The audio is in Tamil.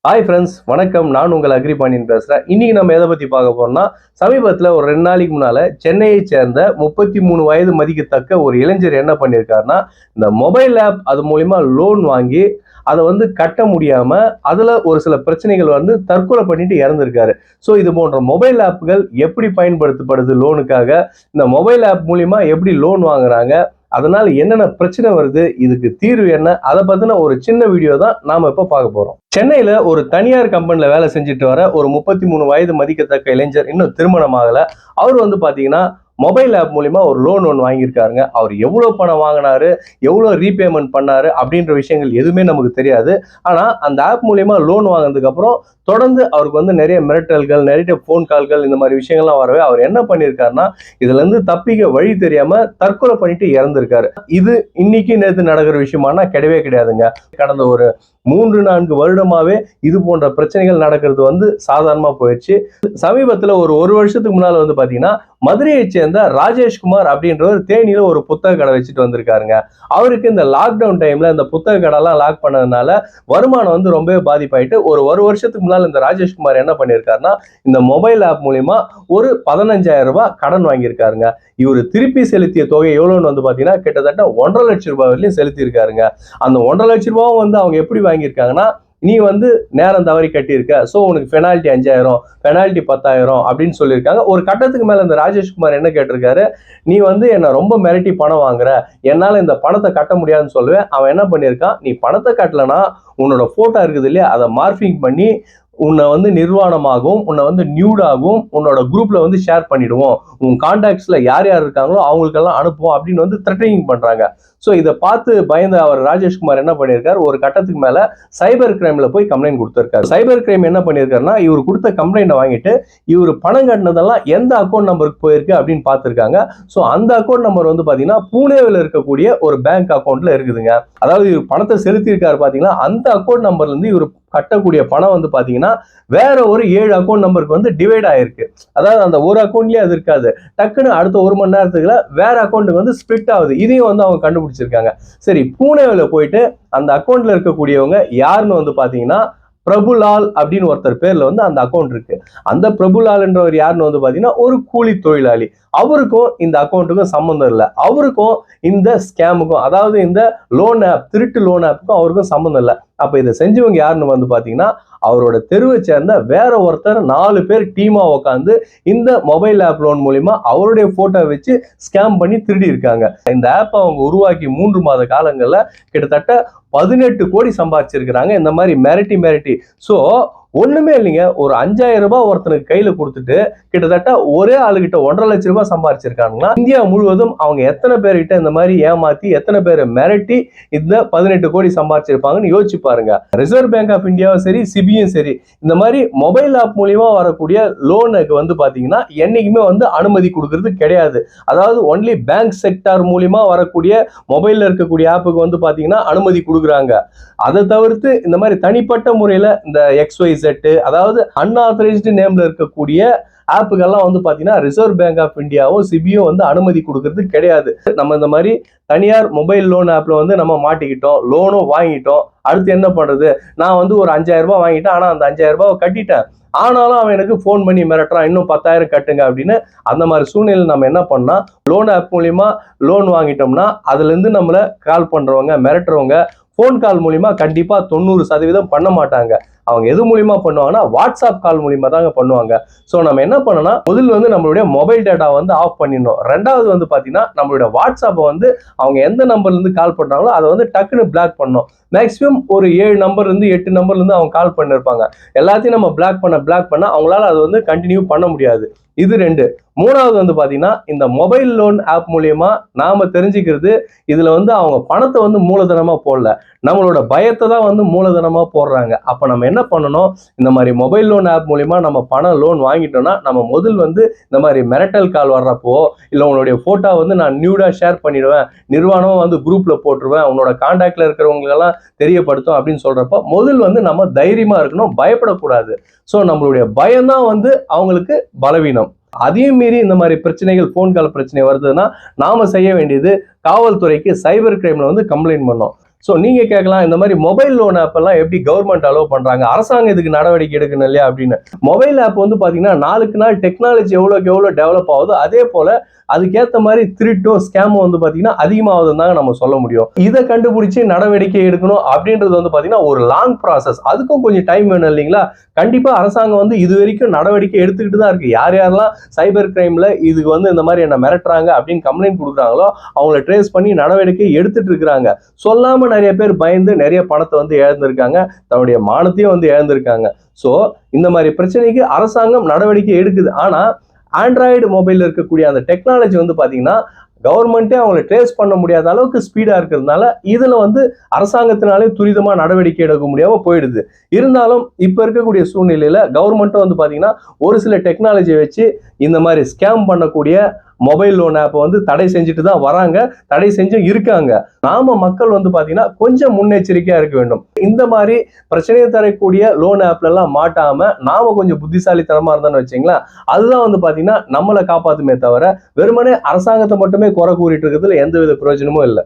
ஹாய் ஃப்ரெண்ட்ஸ், வணக்கம். நான் உங்கள் அக்ரிபாண்டியன் பேசுகிறேன். இன்றைக்கி நம்ம எதை பற்றி பார்க்க போகிறோம்னா, சமீபத்தில் ஒரு 2 நாளைக்கு முன்னால் சென்னையை சேர்ந்த 33 வயது மதிக்கத்தக்க ஒரு இளைஞர் என்ன பண்ணியிருக்காருன்னா, இந்த மொபைல் ஆப் அது மூலிமா லோன் வாங்கி அதை வந்து கட்ட முடியாமல் அதில் ஒரு சில பிரச்சனைகள் வந்து தற்கொலை பண்ணிட்டு இறந்துருக்காரு. ஸோ இது போன்ற மொபைல் ஆப்புகள் எப்படி பயன்படுத்தப்படுது லோனுக்காக, இந்த மொபைல் ஆப் மூலிமா எப்படி லோன் வாங்குறாங்க, அதனால என்னென்ன பிரச்சனை வருது, இதுக்கு தீர்வு என்ன, அதை பத்தின ஒரு சின்ன வீடியோ தான் நாம இப்ப பார்க்க போறோம். சென்னையில ஒரு தனியார் கம்பெனில வேலை செஞ்சுட்டு வர ஒரு 33 வயது மதிக்கத்தக்க இளைஞர் இன்னும் திருமணம் ஆகல. அவர் வந்து பாத்தீங்கன்னா மொபைல் ஆப் மூலியமா ஒரு லோன் ஒன்று வாங்கியிருக்காருங்க. அவர் எவ்வளவு பணம் வாங்கினாரு, எவ்வளவு ரீபேமெண்ட் பண்ணாரு அப்படின்ற விஷயங்கள் எதுவுமே நமக்கு தெரியாது. ஆனா அந்த ஆப் மூலியமா லோன் வாங்கினதுக்கு அப்புறம் தொடர்ந்து அவருக்கு வந்து நிறைய மிரட்டல்கள், நிறைய போன் கால்கள், இந்த மாதிரி விஷயங்கள்லாம் வரவே அவர் என்ன பண்ணியிருக்காருன்னா, இதுல இருந்து தப்பிக்க வழி தெரியாம தற்கொலை பண்ணிட்டு இறந்திருக்காரு. இது இன்னைக்கு நேற்று நடக்கிற விஷயமானா கிடையவே கிடையாதுங்க. கடந்த ஒரு 3-4 வருடமாவே இது போன்ற பிரச்சனைகள் நடக்கிறது வந்து சாதாரணமா போயிடுச்சு. சமீபத்துல ஒரு வருஷத்துக்கு முன்னால வந்து பாத்தீங்கன்னா, மதுரையை சேர்ந்த ராஜேஷ்குமார் அப்படின்றவர் தேனியில ஒரு புத்தக கடை வச்சுட்டு வந்திருக்காருங்க. அவருக்கு இந்த லாக்டவுன் டைம்ல இந்த புத்தக கடைலாம் லாக் பண்ணதுனால வருமானம் வந்து ரொம்பவே பாதிப்பாயிட்டு ஒரு வருஷத்துக்கு முன்னால இந்த ராஜேஷ்குமார் என்ன பண்ணியிருக்காருன்னா, இந்த மொபைல் ஆப் மூலியமா ஒரு 15,000 ரூபாய் கடன் வாங்கியிருக்காருங்க. இவர் திருப்பி செலுத்திய தொகை எவ்வளவுன்னு வந்து பாத்தீங்கன்னா கிட்டத்தட்ட 1,50,000 லட்சம் வரையிலும் செலுத்தி இருக்காருங்க. அந்த 1,50,000 லட்சம் வந்து அவங்க எப்படி வாங்கியிருக்காங்கன்னா, நீ வந்து நேரம் தவறி கட்டியிருக்க, ஸோ உனக்கு பெனால்ட்டி 5,000, பெனால்ட்டி 10,000 அப்படின்னு சொல்லியிருக்காங்க. ஒரு கட்டத்துக்கு மேல இந்த ராஜேஷ்குமார் என்ன கேட்டிருக்காரு, நீ வந்து என்ன ரொம்ப மிரட்டி பணம் வாங்குற, என்னால இந்த பணத்தை கட்ட முடியாதுன்னு சொல்லுவேன். அவன் என்ன பண்ணியிருக்கான், நீ பணத்தை கட்டலனா உன்னோட போட்டோ இருக்குது இல்லையா, அதை மார்பிங் பண்ணி உன்னை வந்து நிர்வாணமாகவும், உன்னை வந்து நியூடாகவும் உன்னோட குரூப்ல வந்து ஷேர் பண்ணிடுவோம், உன் கான்டாக்ட்ஸ்ல யார் யார் இருக்காங்களோ அவங்களுக்கெல்லாம் அனுப்புவோம் அப்படின்னு வந்து த்ரெட்டனிங் பண்றாங்க. ஸோ இதை பார்த்து பயந்த அவர் ராஜேஷ்குமார் என்ன பண்ணியிருக்காரு, ஒரு கட்டத்துக்கு மேல சைபர் கிரைம்ல போய் கம்ப்ளைண்ட் கொடுத்திருக்காரு. சைபர் கிரைம் என்ன பண்ணியிருக்காருன்னா, இவர் கொடுத்த கம்ப்ளைண்ட்டை வாங்கிட்டு இவர் பணம் கட்டினதெல்லாம் எந்த அக்கௌண்ட் நம்பருக்கு போயிருக்கு அப்படின்னு பார்த்திருக்காங்க. ஸோ அந்த அக்கௌண்ட் நம்பர் வந்து பாத்தீங்கன்னா பூனேவில் இருக்கக்கூடிய ஒரு பேங்க் அக்கௌண்ட்ல இருக்குதுங்க. அதாவது இவர் பணத்தை செலுத்தியிருக்காரு பாத்தீங்கன்னா, அந்த அக்கௌண்ட் நம்பர்ல இருந்து இவர் கட்டக்கூடிய பணம் வந்து பாத்தீங்கன்னா வேற ஒரு 7 அக்கௌண்ட் நம்பருக்கு வந்து டிவைட் ஆயிருக்கு. அதாவது அந்த ஒரு அக்கௌண்ட்லயே அது இருக்காது, டக்குன்னு அடுத்த 1 மணி நேரத்துக்குள்ள வேற அக்கௌண்ட்டுக்கு வந்து ஸ்பிளிட் ஆகுது. இதையும் வந்து அவங்க கண்டுபிடிச்சிருக்காங்க. சரி, பூனேவில் போயிட்டு அந்த அக்கௌண்ட்ல இருக்கக்கூடியவங்க யாருன்னு வந்து பாத்தீங்கன்னா பிரபுலால் அப்படின்னு ஒருத்தர் பேர்ல வந்து அந்த அக்கௌண்ட் இருக்கு. அந்த பிரபுலால் என்றவர் யாருன்னு வந்து பாத்தீங்கன்னா ஒரு கூலி தொழிலாளி. அவருக்கும் இந்த அக்கௌண்ட்டுக்கும் சம்பந்தம் இல்லை. அவருக்கும் இந்த ஸ்கேமுக்கும், அதாவது இந்த லோன் ஆப், திருட்டு லோன் ஆப்புக்கும் அவருக்கும் சம்பந்தம் இல்லை. அப்ப இதை செஞ்சவங்க யாருன்னு வந்து பாத்தீங்கன்னா அவரோட தெருவை சேர்ந்த வேற ஒருத்தர் 4 பேர் டீமா உட்காந்து இந்த மொபைல் ஆப் லோன் மூலியமா அவருடைய போட்டோ வச்சு ஸ்கேம் பண்ணி திருடி இருக்காங்க. இந்த ஆப் அவங்க உருவாக்கி 3 மாத காலங்கள்ல கிட்டத்தட்ட 18 கோடி சம்பாதிச்சிருக்கிறாங்க. இந்த மாதிரி மிரட்டி ஸோ ஒண்ணுமே இல்லைங்க, ஒரு 5,000 ரூபாய் ஒருத்தனுக்கு கையில கொடுத்துட்டு கிட்டத்தட்ட ஒரே ஆளுகிட்ட 1,50,000 லட்சம் சம்பாதிச்சிருக்காங்கன்னா, இந்தியா முழுவதும் அவங்க எத்தனை பேர்கிட்ட இந்த மாதிரி ஏமாத்தி, எத்தனை பேரை மிரட்டி இந்த 18 கோடி சம்பாதிச்சிருப்பாங்கன்னு யோசிச்சு பாருங்க. ரிசர்வ் பேங்க் ஆஃப் இந்தியாவும் சரி, சிபியும் சரி, இந்த மாதிரி மொபைல் ஆப் மூலியமா வரக்கூடிய லோனுக்கு வந்து பாத்தீங்கன்னா என்னைக்குமே வந்து அனுமதி கொடுக்கறது கிடையாது. அதாவது ஒன்லி பேங்க் செக்டார் மூலியமா வரக்கூடிய மொபைல்ல இருக்கக்கூடிய ஆப்புக்கு வந்து பாத்தீங்கன்னா அனுமதி கொடுக்குறாங்க. அதை தவிர்த்து இந்த மாதிரி தனிப்பட்ட முறையில இந்த XYZ, அதாவது அன்ஆத்தரைஸ்டு நேம்ல இருக்கக்கூடிய ஆப்புகள்லாம் வந்து பாத்தீங்கன்னா ரிசர்வ் பேங்க் ஆஃப் இந்தியாவும் சிபியும் வந்து அனுமதி கொடுக்கறது கிடையாது. நம்ம இந்த மாதிரி தனியார் மொபைல் லோன் ஆப்ல வந்து நம்ம மாட்டிக்கிட்டோம், லோனும் வாங்கிட்டோம், அடுத்து என்ன பண்றது, நான் வந்து ஒரு 5,000 ரூபாய் வாங்கிட்டேன், ஆனா அந்த 5,000 ரூபாய் கட்டிட்டேன், ஆனாலும் அவன் எனக்கு போன் பண்ணி மிரட்டுறான், இன்னும் 10,000 கட்டுங்க அப்படின்னு. அந்த மாதிரி சூழ்நிலை நம்ம என்ன பண்ணா, லோன் ஆப் மூலியமா லோன் வாங்கிட்டோம்னா அதுல இருந்து நம்மள கால் பண்றவங்க, மிரட்டுறவங்க போன் கால் மூலியமா கண்டிப்பா 90% பண்ண மாட்டாங்க. அவங்க எது மூலியமா பண்ணுவாங்கன்னா வாட்ஸ்அப் கால் மூலியமா தாங்க பண்ணுவாங்க. ஸோ நம்ம என்ன பண்ணோம்னா, முதல்ல வந்து நம்மளுடைய மொபைல் டேட்டா வந்து ஆஃப் பண்ணிடணும். ரெண்டாவது வந்து பாத்தீங்கன்னா நம்மளுடைய வாட்ஸ்அப்பை வந்து அவங்க எந்த நம்பர்ல இருந்து கால் பண்றாங்களோ அதை வந்து டக்குன்னு பிளாக் பண்ணணும். மேக்ஸிமம் ஒரு 7 நம்பர்ல இருந்து 8 நம்பர்ல இருந்து அவங்க கால் பண்ணிருப்பாங்க. எல்லாத்தையும் நம்ம பிளாக் பண்ண அவங்களால அது வந்து கண்டினியூ பண்ண முடியாது. இது 2. மூணாவது வந்து பாத்தீங்கன்னா இந்த மொபைல் லோன் ஆப் மூலியமா நாம தெரிஞ்சுக்கிறது, இதுல வந்து அவங்க பணத்தை வந்து மூலதனமா போடல, நம்மளோட பயத்தை தான் வந்து மூலதனமா போடுறாங்க. அப்ப நம்ம என்ன பண்ணணும், இந்த மாதிரி மொபைல் லோன் ஆப் மூலியமா நம்ம பணம் லோன் வாங்கிட்டோம்னா நம்ம முதல் வந்து இந்த மாதிரி மிரட்டல் கால் வர்றப்போ, இல்ல உங்களுடைய போட்டோ வந்து நான் நியூடா ஷேர் பண்ணிடுவேன், நிர்வாணமா வந்து குரூப்ல போட்டுருவேன், உன்னோட கான்டாக்ட்ல இருக்கிறவங்க எல்லாம் தெரியப்படுத்தும் அப்படின்னு சொல்றப்ப முதல் வந்து நம்ம தைரியமா இருக்கணும், பயப்படக்கூடாது. ஸோ நம்மளுடைய பயம்தான் வந்து அவங்களுக்கு பலவீனம். அதையும் மீறி இந்த மாதிரி பிரச்சனைகள், போன் கால் பிரச்சனை வருதுன்னா நாம செய்ய வேண்டியது காவல்துறைக்கு சைபர் கிரைம்ல வந்து கம்ப்ளைண்ட் பண்ணோம். ஸோ நீங்க கேட்கலாம், இந்த மாதிரி மொபைல் லோன் ஆப் எல்லாம் எப்படி கவர்மெண்ட் அலோவ் பண்றாங்க, அரசாங்கம் இதுக்கு நடவடிக்கை எடுக்கணும் இல்லையா அப்படின்னு. மொபைல் ஆப் வந்து பாத்தீங்கன்னா நாளுக்கு நாள் டெக்னாலஜி எவ்வளவுக்கு எவ்வளவு டெவலப் ஆகுதோ அதே போல அதுக்கேற்ற மாதிரி திருட்டும் ஸ்கேமும் வந்து பாத்தீங்கன்னா அதிகமாகுதுன்னு தாங்க நம்ம சொல்ல முடியும். இதை கண்டுபிடிச்சு நடவடிக்கை எடுக்கணும் அப்படின்றது வந்து பாத்தீங்கன்னா ஒரு லாங் ப்ராசஸ். அதுக்கும் கொஞ்சம் டைம் வேணும் இல்லைங்களா? கண்டிப்பா அரசாங்கம் வந்து இது வரைக்கும் நடவடிக்கை எடுத்துக்கிட்டு தான் இருக்கு. யார் யாரெல்லாம் சைபர் கிரைம்ல இதுக்கு வந்து இந்த மாதிரி என்ன மிரட்டுறாங்க அப்படின்னு கம்ப்ளைண்ட் கொடுக்குறாங்களோ அவங்கள ட்ரேஸ் பண்ணி நடவடிக்கை எடுத்துட்டு இருக்கிறாங்க. சொல்லாம நிறைய பேர் பயந்து நிறைய பணத்தை வந்து இழந்திருக்காங்க, தன்னுடைய மானத்தையும் வந்து இழந்திருக்காங்க. ஸோ இந்த மாதிரி பிரச்சனைக்கு அரசாங்கம் நடவடிக்கை எடுக்குது. ஆனா ஆண்ட்ராய்டு மொபைல் இருக்கக்கூடிய அந்த டெக்னாலஜி வந்து பாத்தீங்கன்னா கவர்மெண்ட்டே அவங்களை ட்ரேஸ் பண்ண முடியாத அளவுக்கு ஸ்பீடா இருக்கிறதுனால இதுல வந்து அரசாங்கத்தினாலே துரிதமா நடவடிக்கை எடுக்க முடியாம போயிடுது. இருந்தாலும் இப்ப இருக்கக்கூடிய சூழ்நிலையில கவர்மெண்ட்டும் வந்து பாத்தீங்கன்னா ஒரு சில டெக்னாலஜியை வச்சு இந்த மாதிரி ஸ்கேம் பண்ணக்கூடிய மொபைல் லோன் ஆப் வந்து தடை செஞ்சுட்டு தான் வராங்க, தடை செஞ்சும் இருக்காங்க. நாம மக்கள் வந்து பாத்தீங்கன்னா கொஞ்சம் முன்னெச்சரிக்கையா இருக்க வேண்டும். இந்த மாதிரி பிரச்சனையை தரக்கூடிய லோன் ஆப்ல எல்லாம் மாட்டாம நாம கொஞ்சம் புத்திசாலித்தனமா இருந்தோம்னு வச்சுங்களேன், அதுதான் வந்து பாத்தீங்கன்னா நம்மளை காப்பாத்துமே தவிர வெறுமனே அரசாங்கத்தை மட்டுமே குறை கூறிட்டு இருக்கிறதுல எந்தவித பிரயோஜனமும் இல்லை.